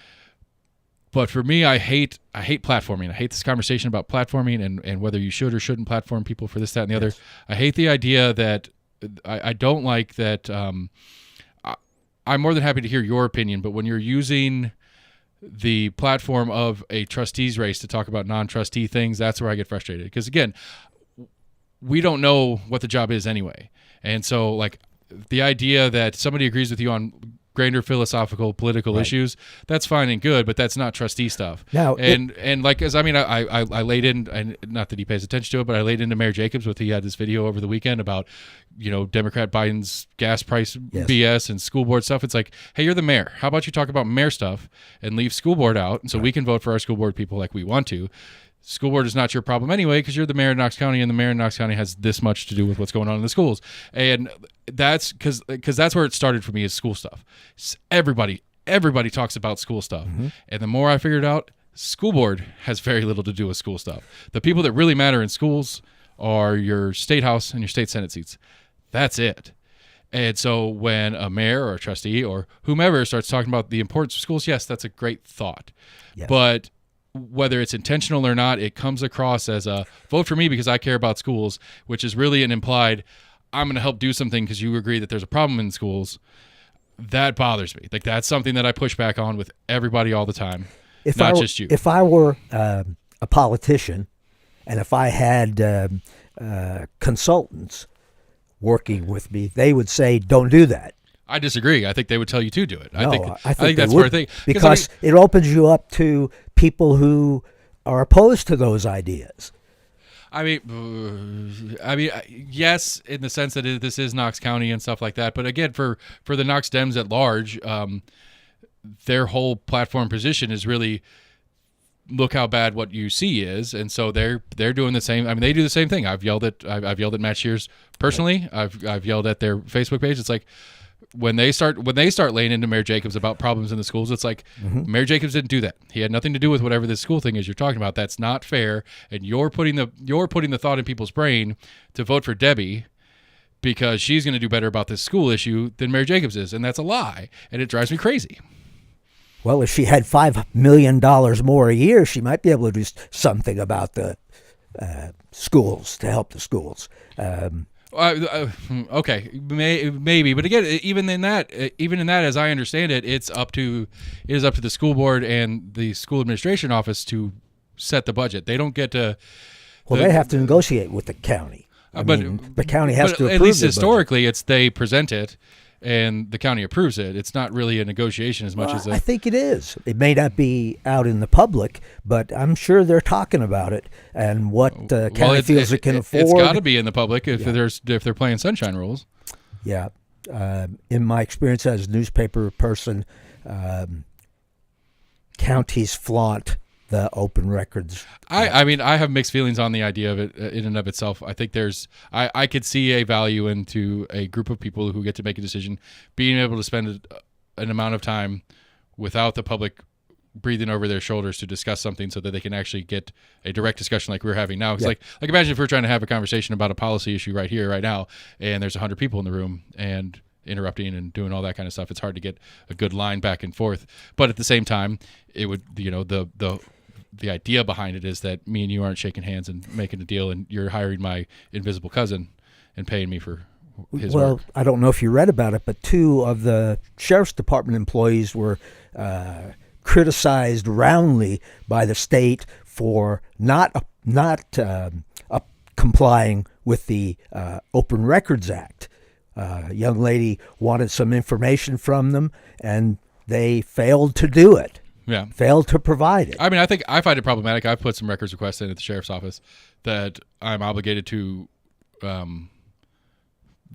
But for me, I hate platforming. I hate this conversation about platforming and whether you should or shouldn't platform people for this, that, and the other. I hate the idea that I don't like that. I'm more than happy to hear your opinion, but when you're using the platform of a trustee's race to talk about non-trustee things, that's where I get frustrated. Because again, we don't know what the job is anyway. And so the idea that somebody agrees with you on grander philosophical political issues, that's fine and good, but that's not trustee stuff. Now, and like, as I mean, I laid in, and not that he pays attention to it, but I laid into Mayor Jacobs with, he had this video over the weekend about, Democrat Biden's gas price BS and school board stuff. It's like, hey, you're the mayor. How about you talk about mayor stuff and leave school board out, and so we can vote for our school board people like we want to. School board is not your problem anyway, because you're the mayor of Knox County, and the mayor of Knox County has this much to do with what's going on in the schools. And that's because that's where it started for me, is school stuff. Everybody talks about school stuff. And the more I figured out, school board has very little to do with school stuff. The people that really matter in schools are your state house and your state senate seats. That's it. And so when a mayor or a trustee or whomever starts talking about the importance of schools, yes, that's a great thought. Yes. But whether it's intentional or not, it comes across as a vote for me because I care about schools, which is really an implied, I'm going to help do something because you agree that there's a problem in schools. That bothers me. Like, that's something that I push back on with everybody all the time, not just you. If I were a politician, and if I had consultants working with me, they would say, don't do that. I disagree. I think they would tell you to do it. No, I think that's part of the thing. Because it opens you up to people who are opposed to those ideas. I mean, yes, in the sense that this is Knox County and stuff like that. But again, for the Knox Dems at large, their whole platform position is really, look how bad what you see is, and so they're doing the same. I mean, they do the same thing. I've yelled at Matt Shears personally. I've yelled at their Facebook page. It's like, when they start laying into Mayor Jacobs about problems in the schools, it's like, Mayor Jacobs didn't do that. He had nothing to do with whatever this school thing is you're talking about. That's not fair, and you're putting the thought in people's brain to vote for Debbie because she's going to do better about this school issue than Mayor Jacobs is, and that's a lie, and it drives me crazy. Well, if she had $5 million more a year, she might be able to do something about the schools, to help the schools. Okay, maybe, but again, even in that, as I understand it, it is up to the school board and the school administration office to set the budget. They don't get to. Well, they have to negotiate with the county. I mean, the county has to approve at least the historically, budget. It's they present it, and the county approves it. It's not really a negotiation as much as I think it is. It may not be out in the public, but I'm sure they're talking about it and what county feels it can afford. It's got to be in the public if they're playing sunshine rules. Yeah. In my experience as a newspaper person, counties flaunt the open records. I mean, I have mixed feelings on the idea of it in and of itself. I think I could see a value into a group of people who get to make a decision, being able to spend an amount of time without the public breathing over their shoulders to discuss something so that they can actually get a direct discussion like we're having now. Because like imagine if we're trying to have a conversation about a policy issue right here, right now, and there's 100 people in the room and interrupting and doing all that kind of stuff. It's hard to get a good line back and forth. But at the same time, it would, the idea behind it is that me and you aren't shaking hands and making a deal, and you're hiring my invisible cousin and paying me for his work. Well, I don't know if you read about it, but 2 of the sheriff's department employees were criticized roundly by the state for not complying with the Open Records Act. A young lady wanted some information from them, and they failed to do it. Yeah. Failed to provide it. I mean, I find it problematic. I've put some records requests in at the sheriff's office that I'm obligated to. I'm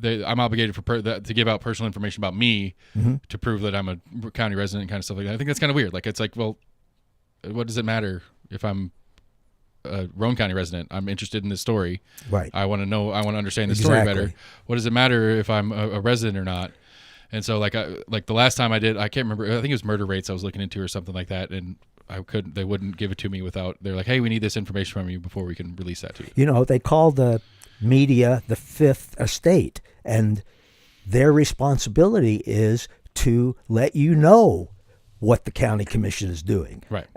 obligated to give out personal information about me to prove that I'm a county resident and kind of stuff like that. I think that's kind of weird. Like, it's like, well, what does it matter if I'm a Roane County resident? I'm interested in this story. Right. I want to know. I want to understand the story better. What does it matter if I'm a resident or not? And so, like the last time I did, I can't remember. I think it was murder rates I was looking into or something like that, and they wouldn't give it to me without. They're like, "Hey, we need this information from you before we can release that to you." They call the media the fifth estate, and their responsibility is to let you know what the county commission is doing, right?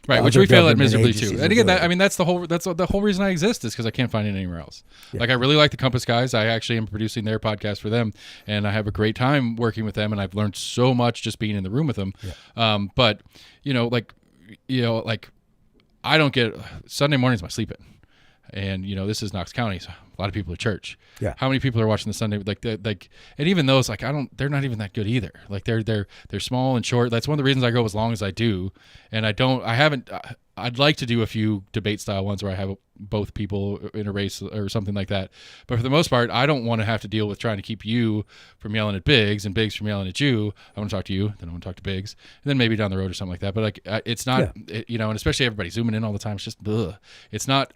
Right, which we fail at miserably too. And again, that's the whole reason I exist is because I can't find it anywhere else. Yeah. Like, I really like the Compass guys. I actually am producing their podcast for them, and I have a great time working with them, and I've learned so much just being in the room with them. Yeah. But I don't get Sunday mornings my sleep in. And this is Knox County, so a lot of people at church. Yeah. How many people are watching the Sunday? And even those, they're not even that good either. Like they're small and short. That's one of the reasons I go as long as I do. And I'd like to do a few debate style ones where I have both people in a race or something like that. But for the most part, I don't want to have to deal with trying to keep you from yelling at Biggs and Biggs from yelling at you. I want to talk to you, then I want to talk to Biggs, and then maybe down the road or something like that. But it's not, and especially everybody zooming in all the time. It's just, it's not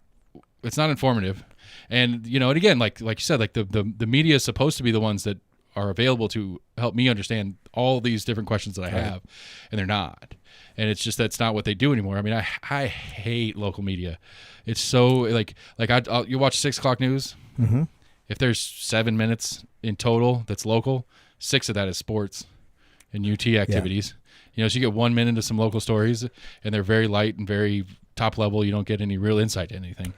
informative. And, and again, like you said, like the media is supposed to be the ones that are available to help me understand all these different questions that I have, and they're not. And it's just, that's not what they do anymore. I mean, I hate local media. It's so you watch 6 o'clock news. Mm-hmm. If there's 7 minutes in total that's local, 6 of that is sports and UT activities. So you get 1 minute of some local stories, and they're very light and very top level. You don't get any real insight to anything.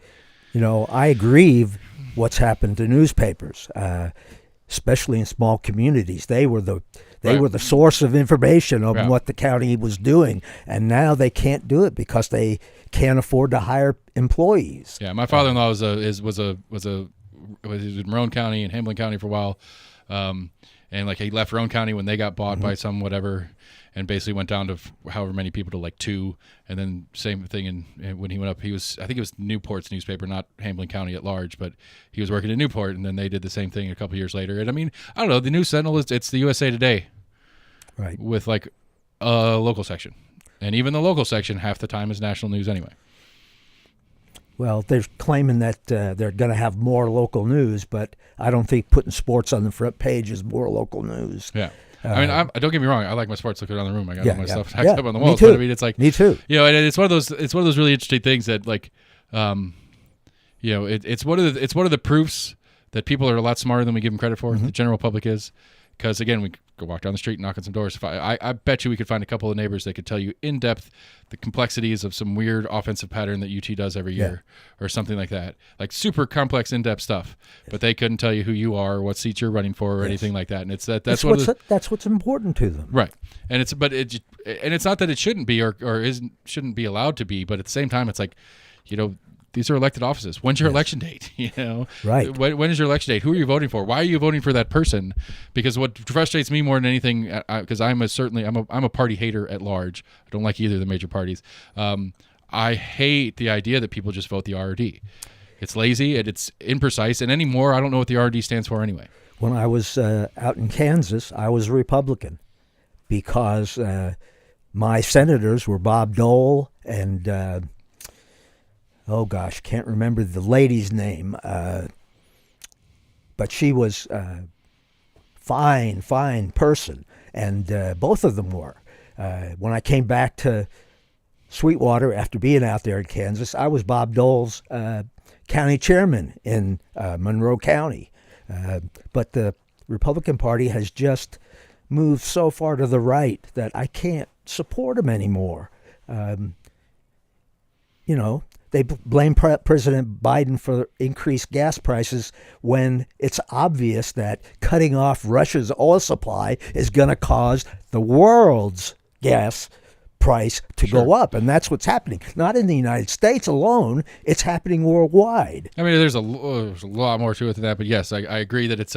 I grieve what's happened to newspapers, especially in small communities. They were the source of information of what the county was doing, and now they can't do it because they can't afford to hire employees. Yeah, my father-in-law was in Roane County and Hamlin County for a while, and he left Roane County when they got bought by some whatever, and basically went down to however many people to 2, and then same thing. And when he went up, I think it was Newport's newspaper, not Hamlin County at large, but he was working in Newport, and then they did the same thing a couple years later. And I mean, I don't know, the News Sentinel it's the USA Today, right? With a local section, and even the local section half the time is national news anyway. Well, they're claiming that they're going to have more local news, but I don't think putting sports on the front page is more local news. Yeah. I mean, don't get me wrong. I like my sports looking around the room. I got all my stuff tacked up on the me walls. too. But I mean, it's like me too. And it's one of those really interesting things that it's one of the proofs that people are a lot smarter than we give them credit for. Mm-hmm. The general public is, because again, we go walk down the street, knock on some doors. If I bet you we could find a couple of neighbors that could tell you in depth the complexities of some weird offensive pattern that UT does every year, or something like that, like super complex, in depth stuff. But they couldn't tell you who you are, or what seats you're running for, or anything like that. And it's that's what's important to them, right? And it's not that it shouldn't be or shouldn't be allowed to be, but at the same time, it's like, these are elected offices. When's your election date? Right. When is your election date? Who are you voting for? Why are you voting for that person? Because what frustrates me more than anything, because I'm a party hater at large. I don't like either of the major parties. I hate the idea that people just vote the RRD. It's lazy and it's imprecise. And anymore, I don't know what the RRD stands for anyway. When I was out in Kansas, I was a Republican because my senators were Bob Dole and can't remember the lady's name, but she was a fine person, and both of them were. When I came back to Sweetwater after being out there in Kansas, I was Bob Dole's county chairman in Monroe County. But the Republican Party has just moved so far to the right that I can't support them anymore. They blame President Biden for increased gas prices when it's obvious that cutting off Russia's oil supply is going to cause the world's gas price to go up. And that's what's happening. Not in the United States alone. It's happening worldwide. I mean, there's a lot more to it than that. But yes, I agree that it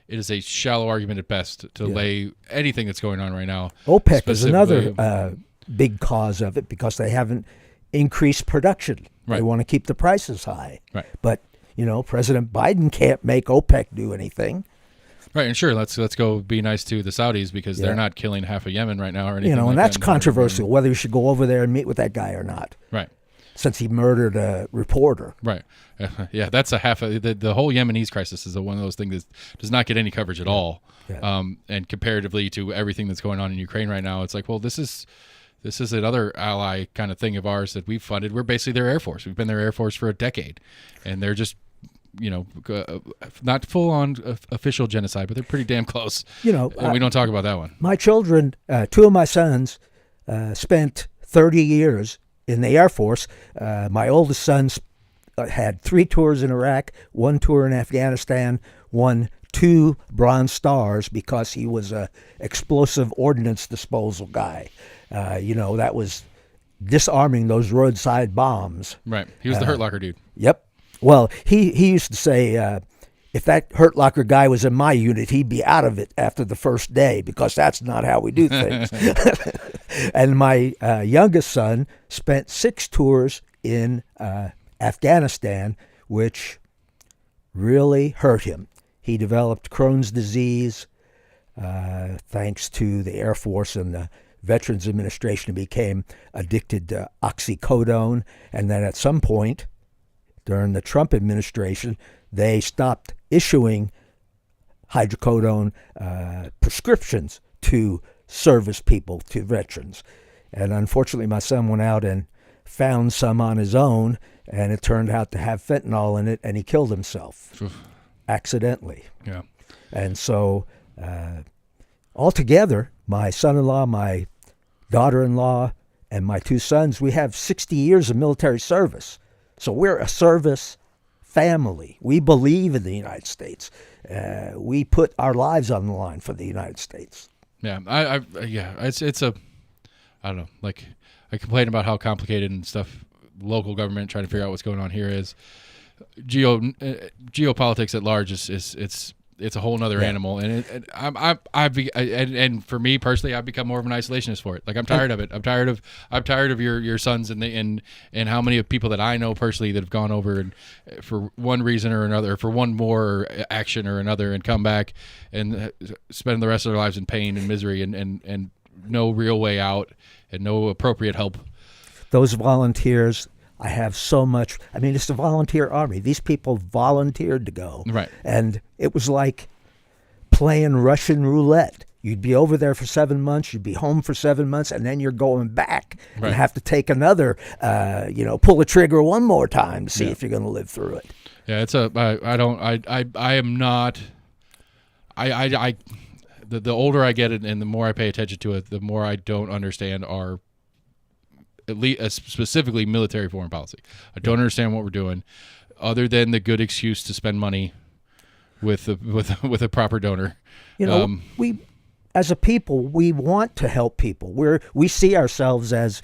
is a shallow argument at best to lay anything that's going on right now. OPEC is another big cause of it because they haven't increased production. Right. They want to keep the prices high. Right. But, President Biden can't make OPEC do anything. Right, and sure, let's go be nice to the Saudis because they're not killing half of Yemen right now or anything. And that's controversial, whether you should go over there and meet with that guy or not. Right. Since he murdered a reporter. Right. Yeah, that's a half of the whole Yemenis crisis is one of those things that does not get any coverage at all. Yeah. And comparatively to everything that's going on in Ukraine right now, it's like, well, this is another ally kind of thing of ours that we've funded. We're basically their Air Force. We've been their Air Force for a decade, and they're just, not full on official genocide, but they're pretty damn close. And we don't talk about that one. My children, 2 of my sons, spent 30 years in the Air Force. My oldest son had 3 tours in Iraq, 1 tour in Afghanistan, won 2 Bronze Stars because he was a explosive ordnance disposal guy. That was disarming those roadside bombs. Right. He was the Hurt Locker dude. Yep. Well, he used to say, if that Hurt Locker guy was in my unit, he'd be out of it after the first day, because that's not how we do things. And my youngest son spent 6 tours in Afghanistan, which really hurt him. He developed Crohn's disease thanks to the Air Force and the Veterans Administration. He became addicted to oxycodone, and then at some point during the Trump administration, they stopped issuing hydrocodone prescriptions to service people, to veterans. And unfortunately, my son went out and found some on his own, and it turned out to have fentanyl in it, and he killed himself accidentally. Yeah. And so altogether, my son-in-law, my daughter-in-law, and my 2 sons, we have 60 years of military service. So we're a service family. We believe in the United States. We put our lives on the line for the United States. Yeah, it's a, I don't know, like, I complain about how complicated and stuff local government trying to figure out what's going on here is. Geopolitics at large it's a whole nother animal, and and for me personally, I've become more of an isolationist for it. Like, I'm tired of it. I'm tired of your sons and how many of people that I know personally that have gone over and for one reason or another, for one more action or another, and come back and spend the rest of their lives in pain and misery and no real way out and no appropriate help. Those volunteers, I have so much. I mean, it's a volunteer army. These people volunteered to go. Right. And it was like playing Russian roulette. You'd be over there for 7 months, you'd be home for 7 months, and then you're going back and have to take another, pull the trigger one more time to see if you're going to live through it. Yeah, it's the older I get and the more I pay attention to it, the more I don't understand our, at least specifically military foreign policy. I don't understand what we're doing, other than the good excuse to spend money with a proper donor. We, as a people, we want to help people. We see ourselves as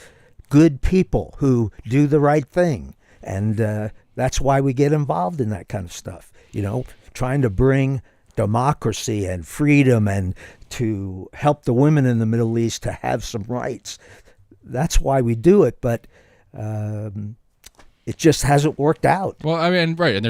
good people who do the right thing, and that's why we get involved in that kind of stuff. Trying to bring democracy and freedom and to help the women in the Middle East to have some rights. That's why we do it, but it just hasn't worked out. Well, I mean, right, and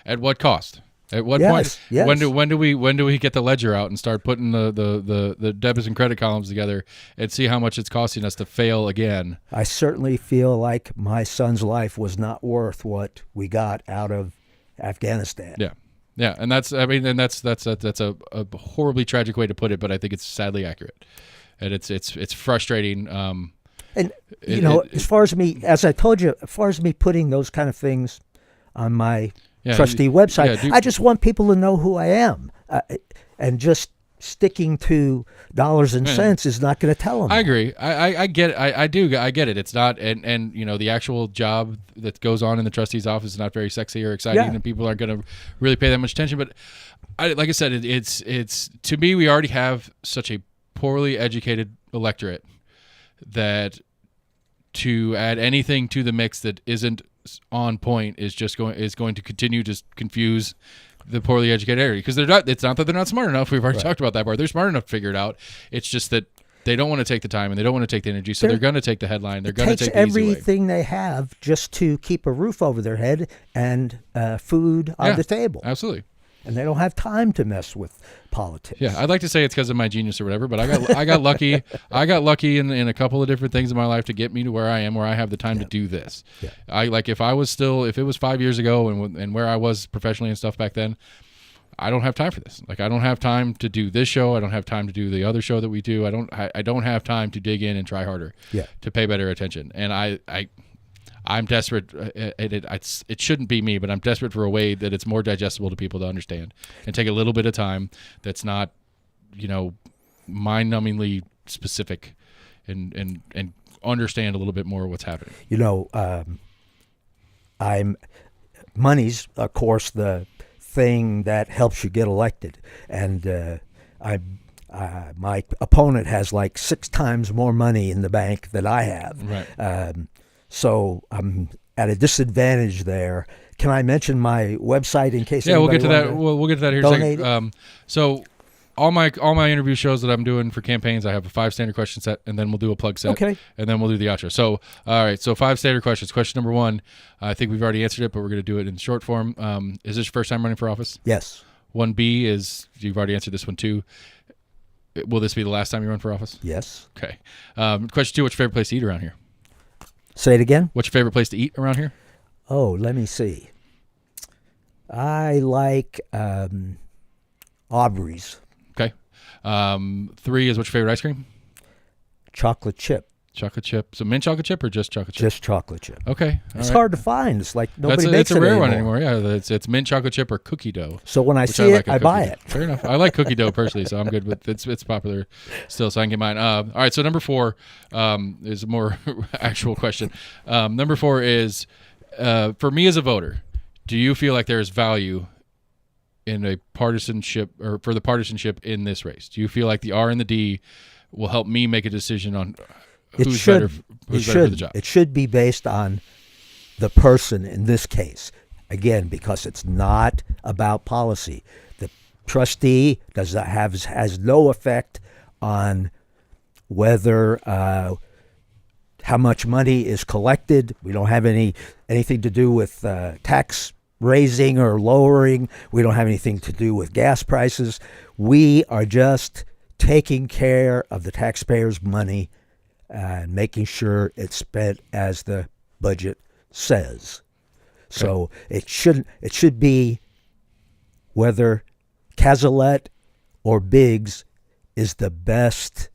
at what cost? At what point? Yes. When do we get the ledger out and start putting the debits and credit columns together and see how much it's costing us to fail again? I certainly feel like my son's life was not worth what we got out of Afghanistan. Yeah. Yeah, and that's a horribly tragic way to put it, but I think it's sadly accurate, and it's frustrating. As far as me, as I told you, as far as me putting those kind of things on my trustee website, I just want people to know who I am, and just sticking to dollars and cents is not going to tell them. I agree. I get it. I get it. It's not, and the actual job that goes on in the trustee's office is not very sexy or exciting, and people aren't going to really pay that much attention. But like I said, it's to me, we already have such a poorly educated electorate that to add anything to the mix that isn't on point is going to continue to confuse the poorly educated area, because it's not that they're not smart enough. We've already talked about that part. They're smart enough to figure it out. It's just that they don't want to take the time and they don't want to take the energy, so they're going to take the headline. They're going to take the easy way. Everything they have just to keep a roof over their head and food on the table. Absolutely. And they don't have time to mess with politics. Yeah, I'd like to say it's because of my genius or whatever, but I got lucky. I got lucky in a couple of different things in my life to get me to where I am, where I have the time to do this. Yeah. If it was 5 years ago and where I was professionally and stuff back then, I don't have time for this. Like, I don't have time to do this show. I don't have time to do the other show that we do. I don't have time to dig in and try harder. To pay better attention. And I'm desperate. It shouldn't be me, but I'm desperate for a way that it's more digestible to people to understand and take a little bit of time. That's not, mind-numbingly specific, and understand a little bit more what's happening. Money's, of course, the thing that helps you get elected, and my opponent has like 6 times more money in the bank than I have. Right. So I'm at a disadvantage there. Can I mention my website in case? Yeah, we'll get to anybody that. wanted We'll get to that here in a donate second. So all my interview shows that I'm doing for campaigns, I have a 5 standard question set, and then we'll do a plug set. Okay. And then we'll do the outro. So all right, so 5 standard questions. Question number 1, I think we've already answered it, but we're going to do it in short form. Is this your first time running for office? Yes. 1B is, you've already answered this one too. Will this be the last time you run for office? Yes. Okay. Question 2, what's your favorite place to eat around here? Say it again. What's your favorite place to eat around here? Oh, let me see. I like Aubrey's. Okay. 3 is what's your favorite ice cream? Chocolate chip. Chocolate chip. So mint chocolate chip or just chocolate chip? Just chocolate chip. Okay. It's hard to find. It's like nobody makes it's a it rare anymore. one anymore. Yeah, it's mint chocolate chip or cookie dough. So when I which see it, like I buy it. Fair enough. I like cookie dough personally, so I'm good with it's popular still, so I can get mine. All right, so number 4 is a more actual question. Number 4 is for me as a voter, do you feel like there is value in a partisanship or for the partisanship in this race? Do you feel like the R and the D will help me make a decision on who's better for the job? It should be based on the person in this case. Again, because it's not about policy. The trustee has no effect on whether how much money is collected. We don't have anything to do with tax raising or lowering. We don't have anything to do with gas prices. We are just taking care of the taxpayers' money and making sure it's spent as the budget says. Okay. So it should be whether Cazalet or Biggs is the best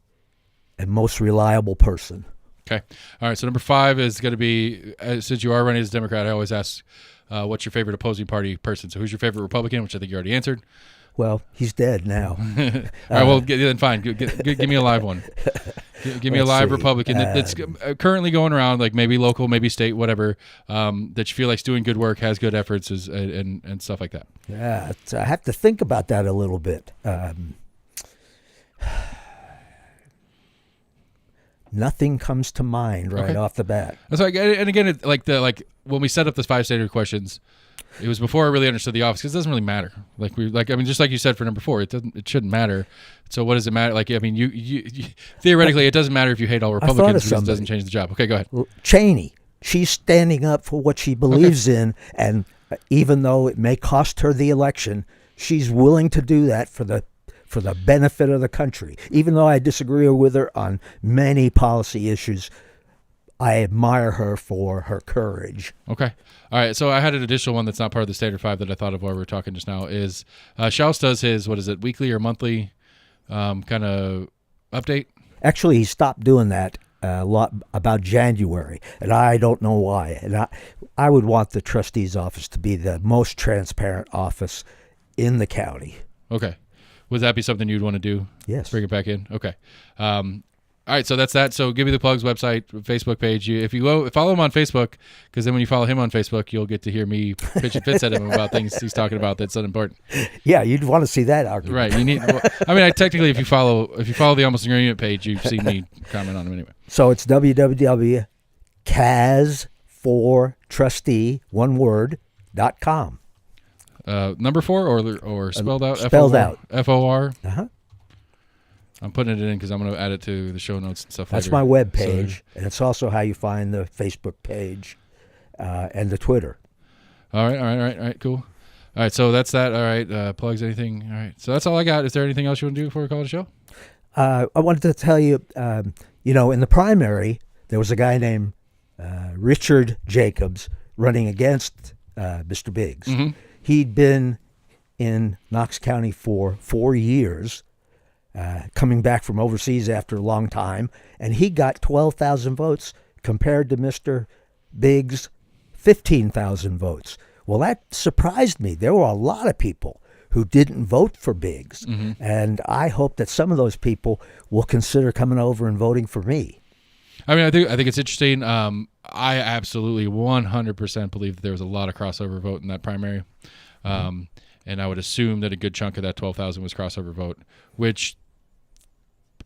and most reliable person. Okay. All right. So number 5 is going to be, since you are running as a Democrat, I always ask, what's your favorite opposing party person? So who's your favorite Republican, which I think you already answered. Well, he's dead now. All right. Well, then fine. Give me a live one. Give me a live Republican that's currently going around, like maybe local, maybe state, whatever, that you feel like's doing good work, has good efforts, and stuff like that. Yeah, I have to think about that a little bit. Nothing comes to mind right off the bat. That's like, and again, like when we set up this 5 standard questions, it was before I really understood the office, because it doesn't really matter. Just like you said for number 4, it shouldn't matter. So what does it matter? Like, I mean, you theoretically, it doesn't matter if you hate all Republicans because it doesn't change the job. Okay, go ahead. Cheney, she's standing up for what she believes in, and even though it may cost her the election, she's willing to do that for the benefit of the country. Even though I disagree with her on many policy issues, I admire her for her courage. Okay. All right. So I had an additional one that's not part of the standard 5 that I thought of while we were talking just now is Schaus does his, what is it, weekly or monthly kind of update? Actually, he stopped doing that a lot about January, and I don't know why. And I would want the trustee's office to be the most transparent office in the county. Okay. Would that be something you'd want to do? Yes. Bring it back in? Okay. All right, so that's that. So give me the plugs website, Facebook page. If you go follow him on Facebook, because then when you follow him on Facebook, you'll get to hear me pitch and fits at him about things he's talking about that's unimportant. Yeah, you'd want to see that argument. Right. You need. I mean, technically, if you follow the Almost Agreement page, you've seen me comment on him anyway. So it's www.cas4trustee.com. Number 4 or spelled out? Spelled out. FOR. Uh-huh. I'm putting it in because I'm going to add it to the show notes and stuff. That's later. my web page, and it's also how you find the Facebook page and the Twitter. All right, cool. All right, so that's that. All right, plugs, anything? All right, so that's all I got. Is there anything else you want to do before we call it a show? I wanted to tell you, in the primary, there was a guy named Richard Jacobs running against Mr. Biggs. Mm-hmm. He'd been in Knox County for 4 years, coming back from overseas after a long time, and he got 12,000 votes compared to Mr. Biggs' 15,000 votes. Well, that surprised me. There were a lot of people who didn't vote for Biggs, and I hope that some of those people will consider coming over and voting for me. I mean, I think it's interesting. I absolutely 100% believe that there was a lot of crossover vote in that primary, and I would assume that a good chunk of that 12,000 was crossover vote, which,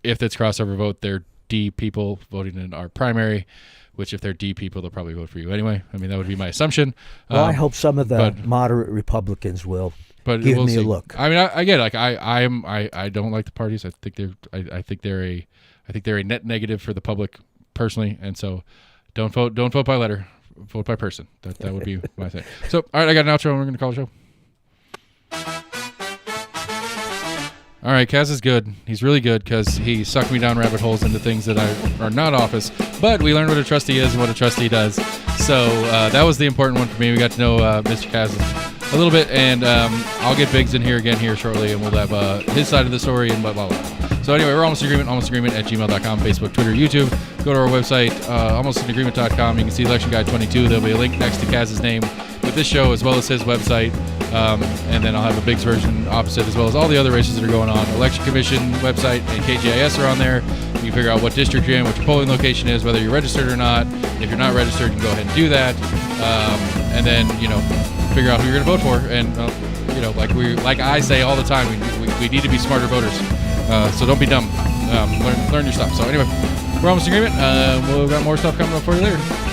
if that's crossover vote, they're D people voting in our primary, which if they're D people, they'll probably vote for you anyway. I mean, that would be my assumption. Well, I hope some of the moderate Republicans will give we'll me see. a look. I mean, I get it. Like I don't like the parties. I think they're a net negative for the public personally, and so don't vote by letter, vote by person. That would be my thing. So all right, I got an outro, and we're gonna call the show. All right, Kaz is good. He's really good because he sucked me down rabbit holes into things that are not office. But we learned what a trustee is and what a trustee does. So that was the important one for me. We got to know Mr. Kaz a little bit, and I'll get Biggs in here again here shortly, and we'll have his side of the story and blah, blah, blah. So anyway, we're Almost in Agreement at gmail.com, Facebook, Twitter, YouTube. Go to our website, almostinagreement.com. You can see Election Guide 22. There'll be a link next to Kaz's name with this show as well as his website. And then I'll have a Biggs version opposite, as well as all the other races that are going on. Election Commission website and KGIS are on there. You can figure out what district you're in, what your polling location is, whether you're registered or not. If you're not registered, you can go ahead and do that. And then, figure out who you're going to vote for. And, like I say all the time, we need to be smarter voters. So don't be dumb. Learn your stuff. So anyway, we're almost in agreement. We've got more stuff coming up for you later.